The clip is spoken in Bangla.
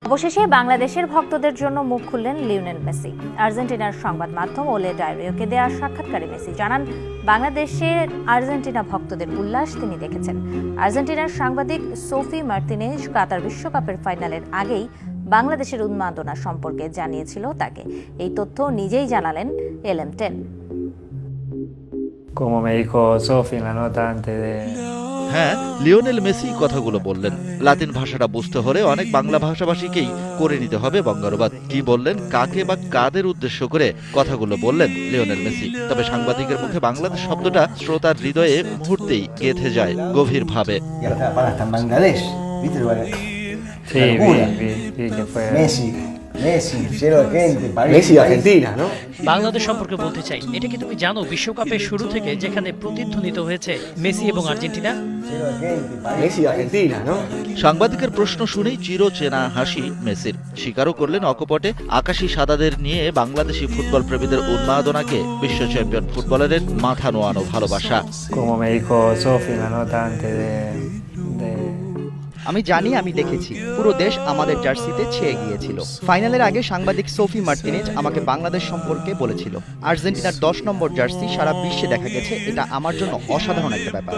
অবশেষে বাংলাদেশের ভক্তদের জন্য মুখ খুললেন লিওনেল মেসি। আর্জেন্টিনার সংবাদ মাধ্যম ওলে ডায়রিওকে দেওয়া সাক্ষাৎকারে মেসি জানান, বাংলাদেশের আর্জেন্টিনা ভক্তদের উল্লাস তিনি দেখেছেন। আর্জেন্টিনার সাংবাদিক সোফি মার্তিনেজ কাতার বিশ্বকাপের ফাইনালের আগেই বাংলাদেশের উন্মাদনা সম্পর্কে জানিয়েছিল তাকে। এই তথ্য নিজেই জানালেন LM10। Como me dijo Sofi en la nota antes de... হ্যাঁ, লিওনেল মেসি কথাগুলো বললেন। লাতিন ভাষাটা বুঝতে হলে অনেক বাংলা ভাষাভাষীকেই করে নিতে হবে বঙ্গানুবাদ। কি বললেন, কাকে বা কাদের উদ্দেশ্য করে কথাগুলো বললেন লিওনেল মেসি। তবে সাংবাদিকের মুখে বাংলাদেশ শব্দটা শ্রোতার হৃদয়ে মুহূর্তেই গেঁথে যায় গভীরভাবে। Sí, vi que fue... Messi, cielo de gente, París. Messi de Argentina, ¿no? Bangladesh সম্পর্কে বলতে চাই, এটা কি তুমি জানো বিশ্বকাপের শুরু থেকে যেখানে প্রতিধ্বনিত হয়েছে মেসি এবং Argentina? Cielo de gente, París. Messi de Argentina, ¿no? সাংবাদিকের প্রশ্ন শুনেই চিরচেনা হাসি মেসির। স্বীকারও করলেন অকপটে আকাশী সাদাদের নিয়ে বাংলাদেশি ফুটবল প্রেমীদের উন্মাদনাকে বিশ্ব চ্যাম্পিয়ন ফুটবলারের মাথা নোয়ানো ভালোবাসা। Como me dijo Sofi en la nota antes de... আমি জানি, আমি দেখেছি পুরো দেশ আমাদের জার্সিতে ছেয়ে গিয়েছিল। ফাইনালের আগে সাংবাদিক সোফি মার্তিনেজ আমাকে বাংলাদেশ সম্পর্কে বলেছিল, আর্জেন্টিনার 10 নম্বর জার্সি সারা বিশ্বে দেখা গেছে, এটা আমার জন্য অসাধারণ একটা ব্যাপার।